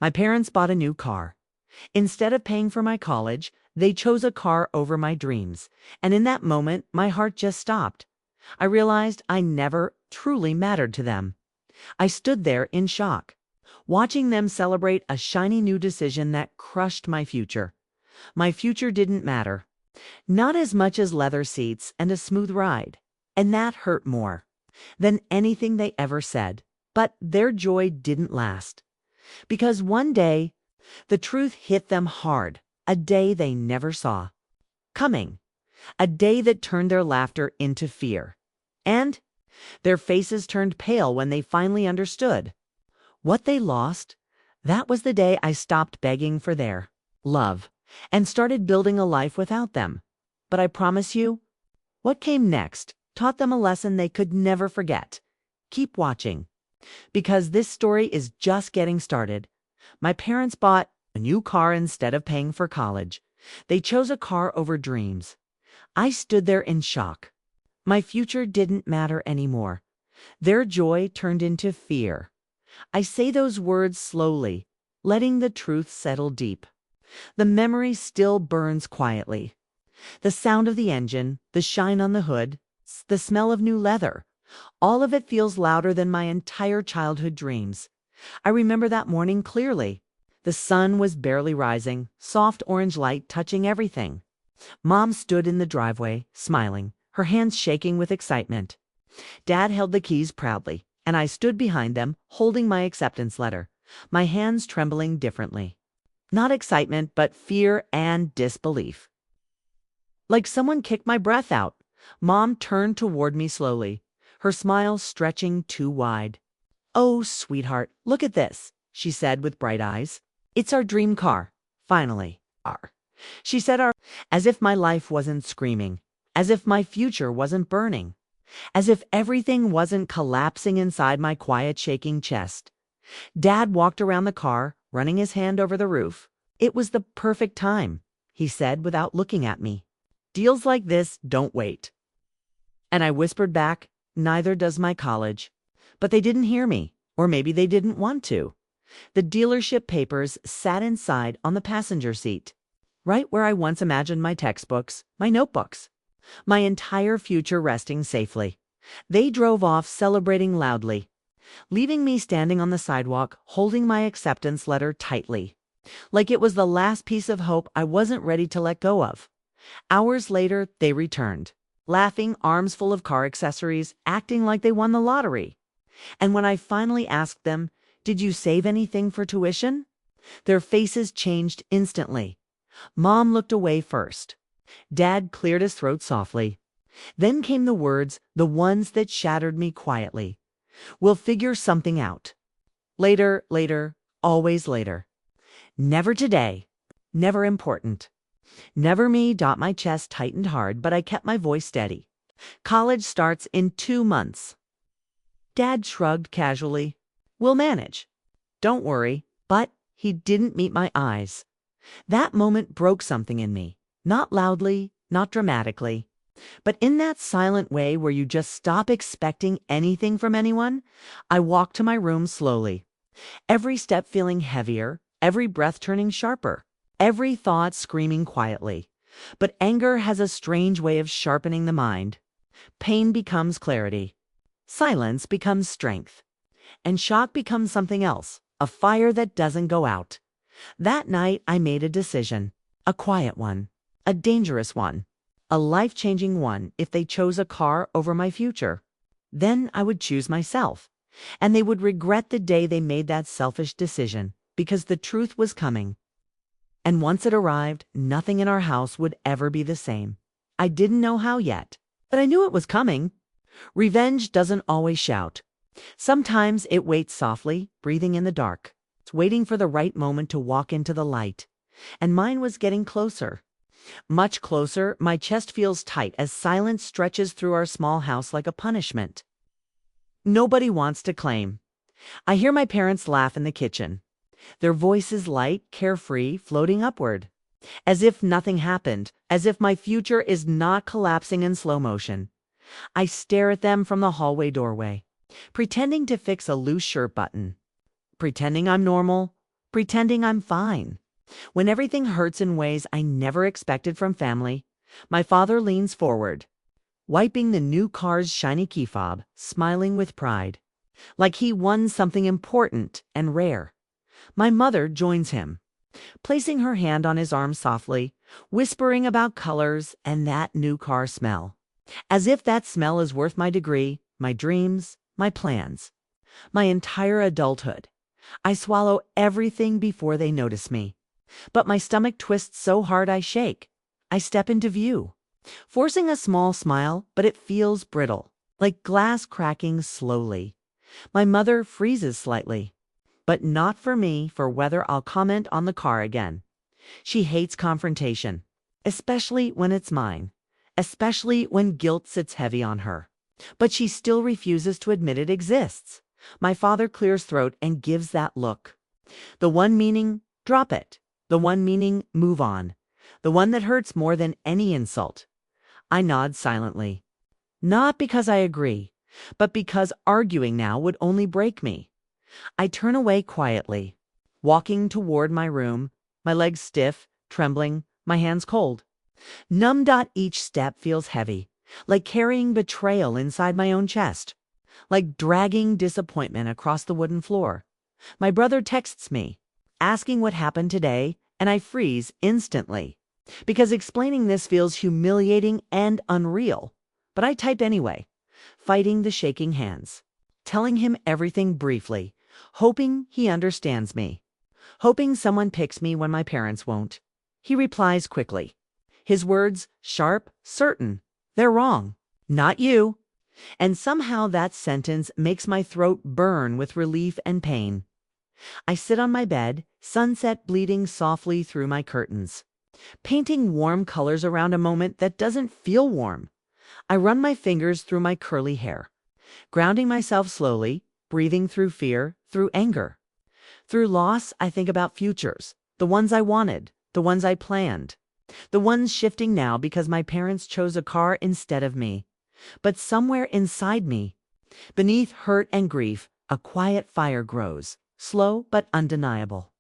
My parents bought a new car. Instead of paying for my college, they chose a car over my dreams. And in that moment, my heart just stopped. I realized I never truly mattered to them. I stood there in shock, watching them celebrate a shiny new decision that crushed my future. My future didn't matter. Not as much as leather seats and a smooth ride. And that hurt more than anything they ever said. But their joy didn't last. Because one day, the truth hit them hard, a day they never saw coming, a day that turned their laughter into fear. And their faces turned pale when they finally understood. What they lost, that was the day I stopped begging for their love and started building a life without them. But I promise you, what came next taught them a lesson they could never forget. Keep watching, because this story is just getting started. My parents bought a new car instead of paying for college. They chose a car over dreams. I stood there in shock. My future didn't matter anymore. Their joy turned into fear. I say those words slowly, letting the truth settle deep. The memory still burns quietly. The sound of the engine, the shine on the hood, the smell of new leather. All of it feels louder than my entire childhood dreams. I remember that morning clearly. The sun was barely rising, soft orange light touching everything. Mom stood in the driveway, smiling, her hands shaking with excitement. Dad held the keys proudly, and I stood behind them, holding my acceptance letter, my hands trembling differently. Not excitement, but fear and disbelief. Like someone kicked my breath out, Mom turned toward me slowly, her smile stretching too wide. "Oh, sweetheart, look at this," she said with bright eyes. "It's our dream car, finally." She said as if my life wasn't screaming, as if my future wasn't burning, as if everything wasn't collapsing inside my quiet, shaking chest. Dad walked around the car, running his hand over the roof. "It was the perfect time," he said without looking at me. "Deals like this don't wait." And I whispered back, "Neither does my college." But they didn't hear me, or maybe they didn't want to. The dealership papers sat inside on the passenger seat, right where I once imagined my textbooks, my notebooks, my entire future resting safely. They drove off celebrating loudly, leaving me standing on the sidewalk holding my acceptance letter tightly, like it was the last piece of hope I wasn't ready to let go of. Hours later, they returned, laughing, arms full of car accessories, acting like they won the lottery. And when I finally asked them, "Did you save anything for tuition?" their faces changed instantly. Mom looked away first. Dad cleared his throat softly. Then came the words, the ones that shattered me quietly. "We'll figure something out. Later, later, always later. Never today. Never important." Never me. My chest tightened hard, but I kept my voice steady. "College starts in 2 months. Dad shrugged casually. "We'll manage. Don't worry." But he didn't meet my eyes. That moment broke something in me. Not loudly, not dramatically, but in that silent way where you just stop expecting anything from anyone. I walked to my room slowly, every step feeling heavier, every breath turning sharper, every thought screaming quietly. But anger has a strange way of sharpening the mind. Pain becomes clarity. Silence becomes strength. And shock becomes something else, a fire that doesn't go out. That night, I made a decision, a quiet one, a dangerous one, a life-changing one. If they chose a car over my future, then I would choose myself. And they would regret the day they made that selfish decision, because the truth was coming. And once it arrived, nothing in our house would ever be the same. I didn't know how yet, but I knew it was coming. Revenge doesn't always shout. Sometimes it waits softly, breathing in the dark. It's waiting for the right moment to walk into the light. And mine was getting closer. Much closer. My chest feels tight as silence stretches through our small house like a punishment. Nobody wants to claim. I hear my parents laugh in the kitchen. Their voices light, carefree, floating upward. As if nothing happened, as if my future is not collapsing in slow motion. I stare at them from the hallway doorway, pretending to fix a loose shirt button, pretending I'm normal, pretending I'm fine. When everything hurts in ways I never expected from family, my father leans forward, wiping the new car's shiny key fob, smiling with pride, like he won something important and rare. My mother joins him, placing her hand on his arm softly, whispering about colors and that new car smell. As if that smell is worth my degree, my dreams, my plans, my entire adulthood. I swallow everything before they notice me. But my stomach twists so hard I shake. I step into view, forcing a small smile, but it feels brittle, like glass cracking slowly. My mother freezes slightly, but not for me for whether I'll comment on the car again. She hates confrontation, especially when it's mine, especially when guilt sits heavy on her. But she still refuses to admit it exists. My father clears throat and gives that look. The one meaning, drop it. The one meaning, move on. The one that hurts more than any insult. I nod silently. Not because I agree, but because arguing now would only break me. I turn away quietly, walking toward my room, my legs stiff, trembling, my hands cold. Numb. Each step feels heavy, like carrying betrayal inside my own chest, like dragging disappointment across the wooden floor. My brother texts me, asking what happened today, and I freeze instantly, because explaining this feels humiliating and unreal. But I type anyway, fighting the shaking hands, telling him everything briefly, hoping he understands me, hoping someone picks me when my parents won't. He replies quickly, his words sharp, certain. They're wrong. Not you. And somehow that sentence makes my throat burn with relief and pain. I sit on my bed, sunset bleeding softly through my curtains, painting warm colors around a moment that doesn't feel warm. I run my fingers through my curly hair, grounding myself slowly, breathing through fear, through anger. Through loss, I think about futures, the ones I wanted, the ones I planned, the ones shifting now because my parents chose a car instead of me. But somewhere inside me, beneath hurt and grief, a quiet fire grows, slow but undeniable.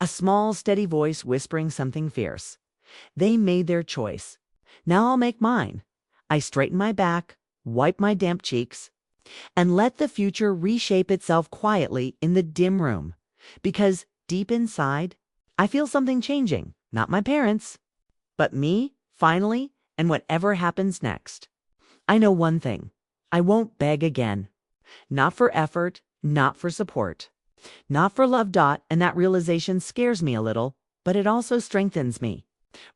A small, steady voice whispering something fierce. They made their choice. Now I'll make mine. I straighten my back, wipe my damp cheeks, and let the future reshape itself quietly in the dim room. Because deep inside, I feel something changing. Not my parents, but me, finally, and whatever happens next. I know one thing. I won't beg again. Not for effort, not for support, not for love. And that realization scares me a little, but it also strengthens me.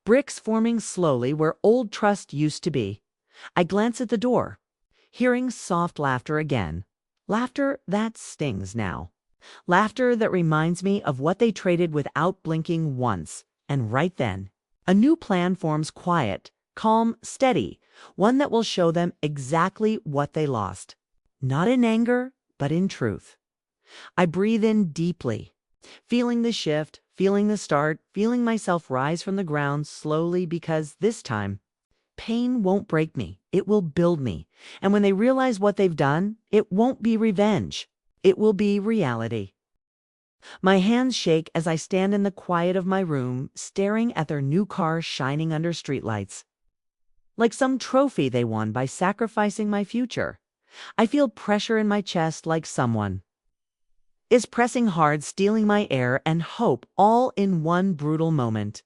Bricks forming slowly where old trust used to be. I glance at the door, hearing soft laughter again. Laughter that stings now. Laughter that reminds me of what they traded without blinking once. And right then, a new plan forms, quiet, calm, steady, one that will show them exactly what they lost. Not in anger, but in truth. I breathe in deeply, feeling the shift, feeling the start, feeling myself rise from the ground slowly, because this time, pain won't break me, it will build me. And when they realize what they've done, it won't be revenge. It will be reality. My hands shake as I stand in the quiet of my room, staring at their new car shining under streetlights. Like some trophy they won by sacrificing my future. I feel pressure in my chest, like someone is pressing hard, stealing my air and hope, all in one brutal moment.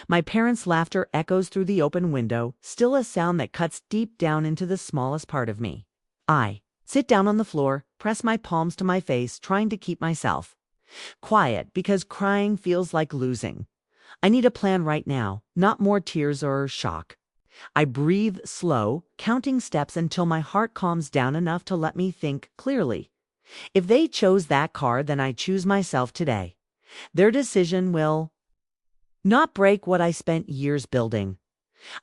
My parents' laughter echoes through the open window, still a sound that cuts deep down into the smallest part of me. I sit down on the floor, press my palms to my face, trying to keep myself quiet, because crying feels like losing. I need a plan right now, not more tears or shock. I breathe slow, counting steps until my heart calms down enough to let me think clearly. If they chose that car, then I choose myself today. Their decision will not break what I spent years building.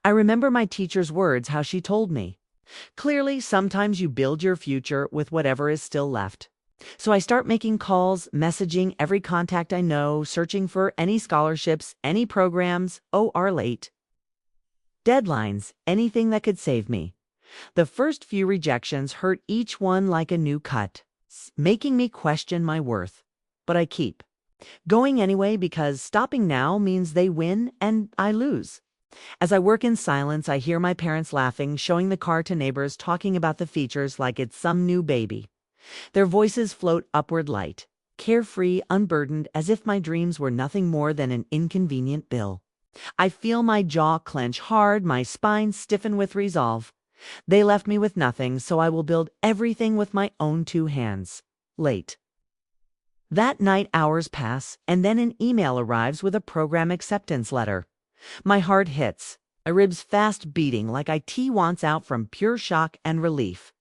I remember my teacher's words, how she told me, clearly, sometimes you build your future with whatever is still left. So I start making calls, messaging every contact I know, searching for any scholarships, any programs, late deadlines, anything that could save me. The first few rejections hurt, each one like a new cut, making me question my worth. But I keep Going anyway because stopping now means they win and I lose. As I work in silence, I hear my parents laughing, showing the car to neighbors, talking about the features like it's some new baby. Their voices float upward light, carefree, unburdened, as if my dreams were nothing more than an inconvenient bill. I feel my jaw clench hard, my spine stiffen with resolve. They left me with nothing, so I will build everything with my own two hands. Late. That night, hours pass, and then an email arrives with a program acceptance letter. My heart hits, my ribs fast beating like IT wants out from pure shock and relief.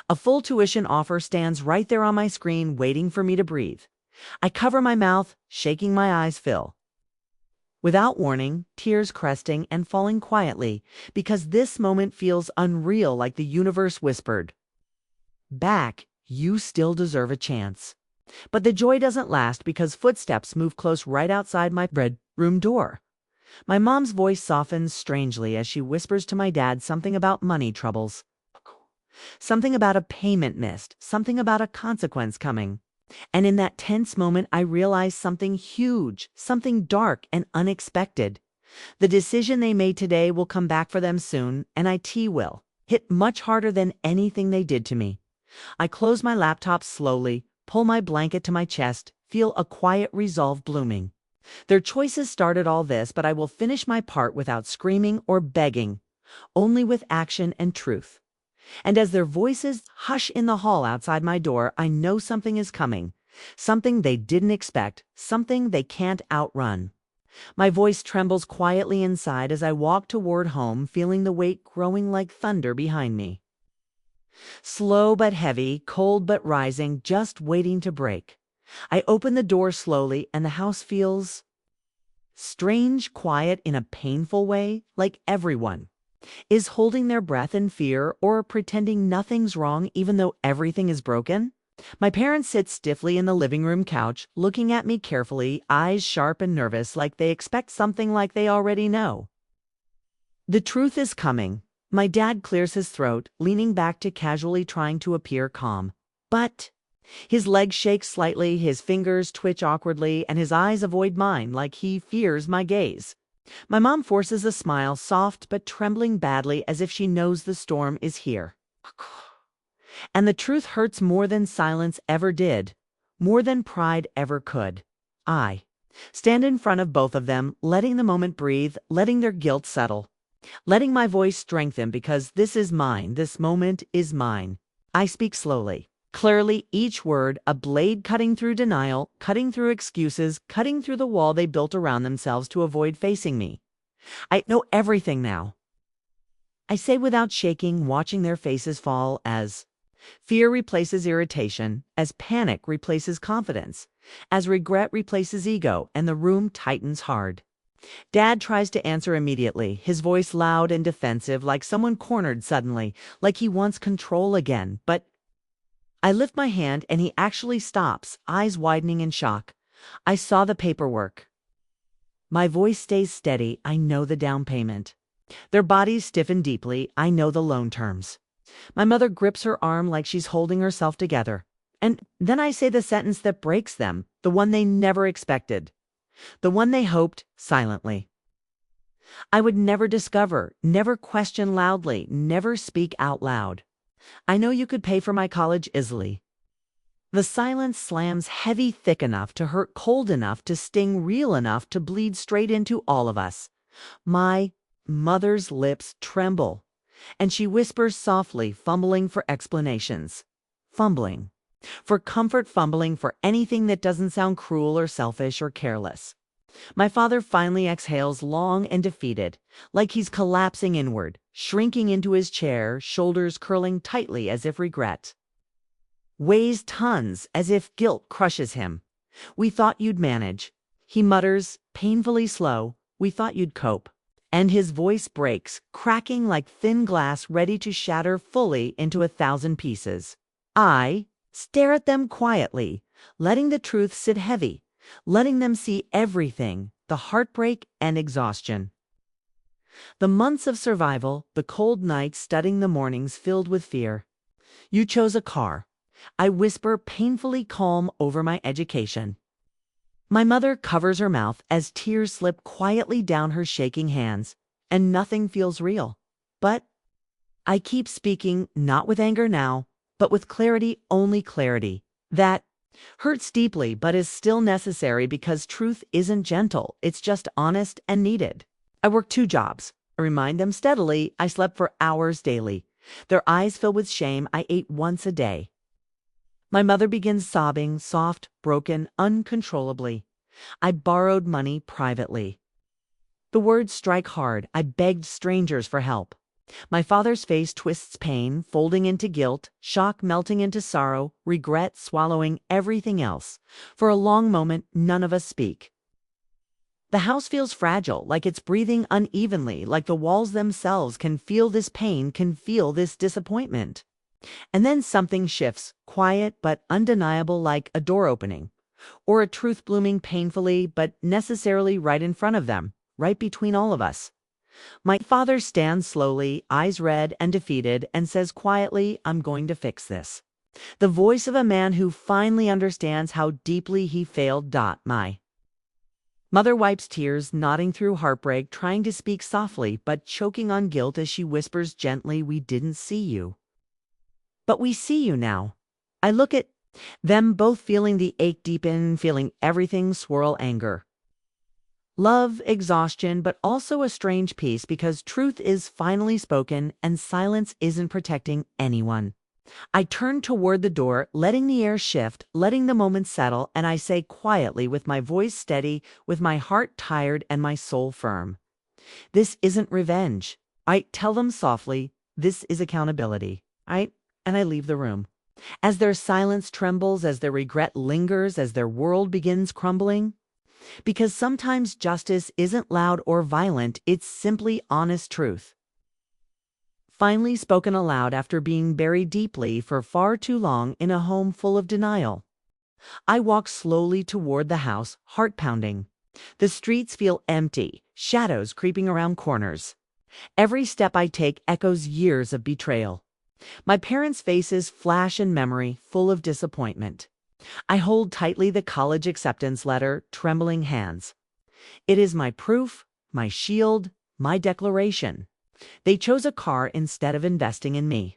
A full tuition offer stands right there on my screen, waiting for me to breathe. I cover my mouth, shaking my eyes fill. Without warning, tears cresting and falling quietly, because this moment feels unreal, like the universe whispered, "Back, you still deserve a chance." But the joy doesn't last because footsteps move close right outside my bedroom door. My mom's voice softens strangely as she whispers to my dad something about money troubles. Something about a payment missed, something about a consequence coming. And in that tense moment, I realize something huge, something dark and unexpected. The decision they made today will come back for them soon, and IT will hit much harder than anything they did to me. I close my laptop slowly, pull my blanket to my chest, feel a quiet resolve blooming. Their choices started all this, but I will finish my part without screaming or begging, only with action and truth. And as their voices hush in the hall outside my door, I know something is coming. Something they didn't expect, something they can't outrun. My voice trembles quietly inside as I walk toward home, feeling the weight growing like thunder behind me. Slow but heavy, cold but rising, just waiting to break. I open the door slowly and the house feels strange, quiet in a painful way, like everyone is holding their breath in fear or pretending nothing's wrong even though everything is broken. My parents sit stiffly in the living room couch, looking at me carefully, eyes sharp and nervous, like they expect something like they already know. The truth is coming. My dad clears his throat, leaning back to casually trying to appear calm. But his legs shake slightly, his fingers twitch awkwardly, and his eyes avoid mine like he fears my gaze. My mom forces a smile, soft but trembling badly, as if she knows the storm is here. And the truth hurts more than silence ever did, more than pride ever could. I stand in front of both of them, letting the moment breathe, letting their guilt settle, letting my voice strengthen because this is mine, this moment is mine. I speak slowly, clearly, each word a blade cutting through denial, cutting through excuses, cutting through the wall they built around themselves to avoid facing me. I know everything now. I say without shaking, watching their faces fall as fear replaces irritation, as panic replaces confidence, as regret replaces ego, and the room tightens hard. Dad tries to answer immediately, his voice loud and defensive, like someone cornered suddenly, like he wants control again, but I lift my hand and he actually stops, eyes widening in shock. I saw the paperwork. My voice stays steady. I know the down payment. Their bodies stiffen deeply. I know the loan terms. My mother grips her arm like she's holding herself together. And then I say the sentence that breaks them, the one they never expected, the one they hoped silently. I would never discover, never question loudly, never speak out loud. I know you could pay for my college easily. The silence slams heavy, thick enough to hurt, cold enough to sting, real enough to bleed straight into all of us. My mother's lips tremble, and she whispers softly, fumbling for explanations. Fumbling. For comfort, fumbling for anything that doesn't sound cruel or selfish or careless. My father finally exhales, long and defeated, like he's collapsing inward, shrinking into his chair, shoulders curling tightly as if regret weighs tons, as if guilt crushes him. "We thought you'd manage," he mutters, painfully slow. "We thought you'd cope." And his voice breaks, cracking like thin glass ready to shatter fully into 1,000 pieces. I stare at them quietly, letting the truth sit heavy, letting them see everything, the heartbreak and exhaustion. The months of survival, the cold nights studying, the mornings filled with fear. "You chose a car," I whisper, painfully calm over my education. My mother covers her mouth as tears slip quietly down her shaking hands, and nothing feels real. But I keep speaking, not with anger now, but with clarity, only clarity. That hurts deeply, but is still necessary because truth isn't gentle, it's just honest and needed. I work 2 jobs. I remind them steadily I slept for hours daily. Their eyes fill with shame. I ate once a day. My mother begins sobbing, soft, broken, uncontrollably. I borrowed money privately. The words strike hard. I begged strangers for help. My father's face twists pain, folding into guilt, shock melting into sorrow, regret swallowing everything else. For a long moment, none of us speak. The house feels fragile, like it's breathing unevenly, like the walls themselves can feel this pain, can feel this disappointment. And then something shifts, quiet but undeniable, like a door opening, or a truth blooming painfully but necessarily right in front of them, right between all of us. My father stands slowly, eyes red and defeated, and says quietly, "I'm going to fix this." The voice of a man who finally understands how deeply he failed. My mother wipes tears, nodding through heartbreak, trying to speak softly, but choking on guilt as she whispers gently, "We didn't see you. But we see you now." I look at them both, feeling the ache deepen, feeling everything swirl, anger, love, exhaustion, but also a strange peace because truth is finally spoken and silence isn't protecting anyone. I turn toward the door, letting the air shift, letting the moment settle, and I say quietly, with my voice steady, with my heart tired and my soul firm, "This isn't revenge." I tell them softly, "This is accountability." And I leave the room. As their silence trembles, as their regret lingers, as their world begins crumbling. Because sometimes justice isn't loud or violent, it's simply honest truth, finally spoken aloud after being buried deeply for far too long in a home full of denial. I walk slowly toward the house, heart pounding. The streets feel empty, shadows creeping around corners. Every step I take echoes years of betrayal. My parents' faces flash in memory, full of disappointment. I hold tightly the college acceptance letter, trembling hands. It is my proof, my shield, my declaration. They chose a car instead of investing in me.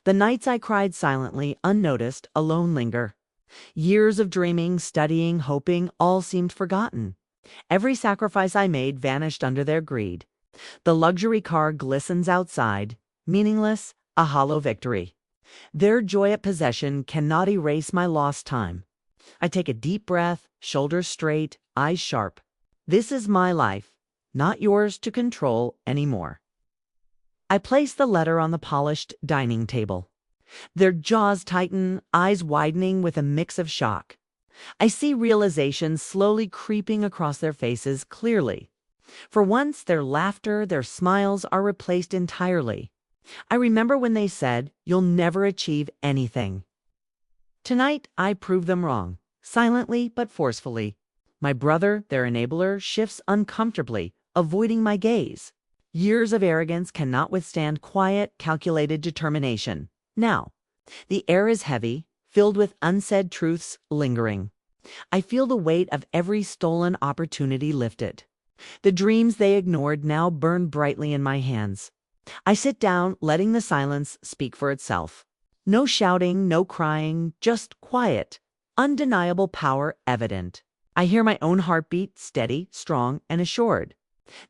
The nights I cried silently, unnoticed, alone linger. Years of dreaming, studying, hoping, all seemed forgotten. Every sacrifice I made vanished under their greed. The luxury car glistens outside, meaningless, a hollow victory. Their joy at possession cannot erase my lost time. I take a deep breath, shoulders straight, eyes sharp. This is my life, not yours to control anymore. I place the letter on the polished dining table. Their jaws tighten, eyes widening with a mix of shock. I see realization slowly creeping across their faces clearly. For once, their laughter, their smiles are replaced entirely. I remember when they said, "You'll never achieve anything." Tonight, I prove them wrong, silently but forcefully. My brother, their enabler, shifts uncomfortably, avoiding my gaze. Years of arrogance cannot withstand quiet, calculated determination. Now, the air is heavy, filled with unsaid truths lingering. I feel the weight of every stolen opportunity lifted. The dreams they ignored now burn brightly in my hands. I sit down, letting the silence speak for itself. No shouting, no crying, just quiet, undeniable power evident. I hear my own heartbeat, steady, strong, and assured.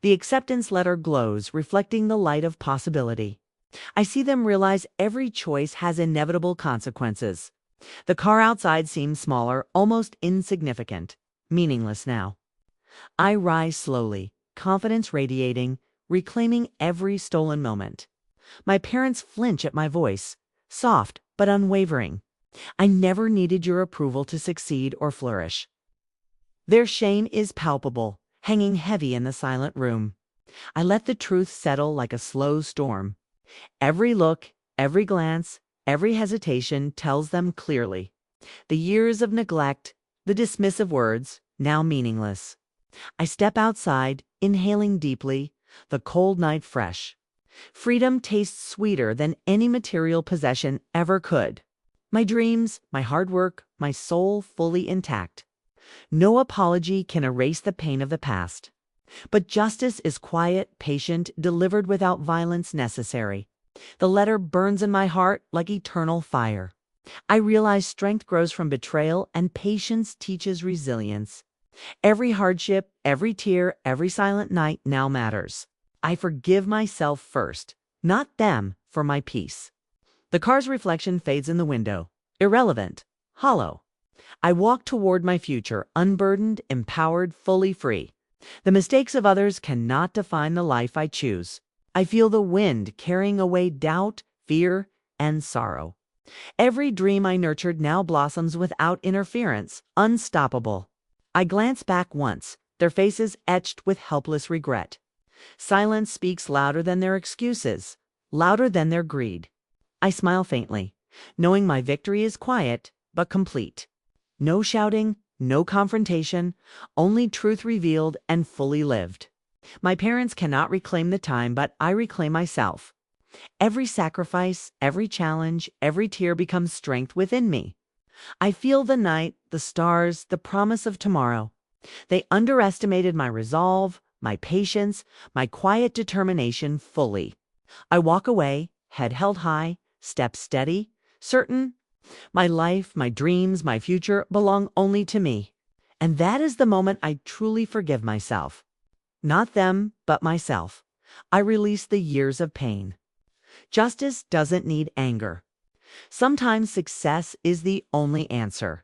The acceptance letter glows, reflecting the light of possibility. I see them realize every choice has inevitable consequences. The car outside seems smaller, almost insignificant, meaningless now. I rise slowly, confidence radiating, reclaiming every stolen moment. My parents flinch at my voice, soft but unwavering. "I never needed your approval to succeed or flourish." Their shame is palpable, hanging heavy in the silent room. I let the truth settle like a slow storm. Every look, every glance, every hesitation tells them clearly. The years of neglect, the dismissive words, now meaningless. I step outside, inhaling deeply, the cold night fresh. Freedom tastes sweeter than any material possession ever could. My dreams, my hard work, my soul fully intact. No apology can erase the pain of the past. But justice is quiet, patient, delivered without violence necessary. The letter burns in my heart like eternal fire. I realize strength grows from betrayal and patience teaches resilience. Every hardship, every tear, every silent night now matters. I forgive myself first, not them, for my peace. The car's reflection fades in the window. Irrelevant. Hollow. I walk toward my future, unburdened, empowered, fully free. The mistakes of others cannot define the life I choose. I feel the wind carrying away doubt, fear, and sorrow. Every dream I nurtured now blossoms without interference, unstoppable. I glance back once, their faces etched with helpless regret. Silence speaks louder than their excuses, louder than their greed. I smile faintly, knowing my victory is quiet but complete. No shouting, no confrontation, only truth revealed and fully lived. My parents cannot reclaim the time, but I reclaim myself. Every sacrifice, every challenge, every tear becomes strength within me. I feel the night, the stars, the promise of tomorrow. They underestimated my resolve, my patience, my quiet determination fully. I walk away, head held high, step steady, certain my life, my dreams, my future belong only to me. And that is the moment I truly forgive myself. Not them, but myself. I release the years of pain. Justice doesn't need anger. Sometimes success is the only answer.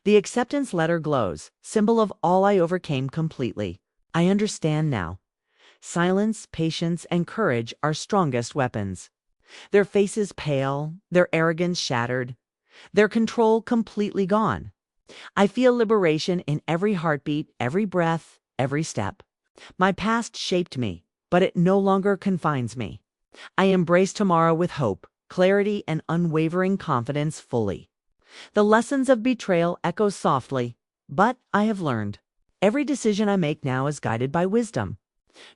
The acceptance letter glows, symbol of all I overcame completely. I understand now. Silence, patience, and courage are strongest weapons. Their faces pale, their arrogance shattered, their control completely gone. I feel liberation in every heartbeat, every breath, every step. My past shaped me, but it no longer confines me. I embrace tomorrow with hope, clarity, and unwavering confidence fully. The lessons of betrayal echo softly, but I have learned. Every decision I make now is guided by wisdom.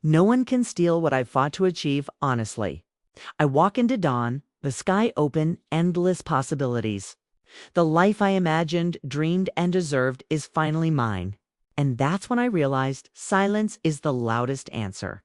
No one can steal what I've fought to achieve honestly. I walk into dawn, the sky open, endless possibilities. The life I imagined, dreamed, and deserved is finally mine. And that's when I realized silence is the loudest answer.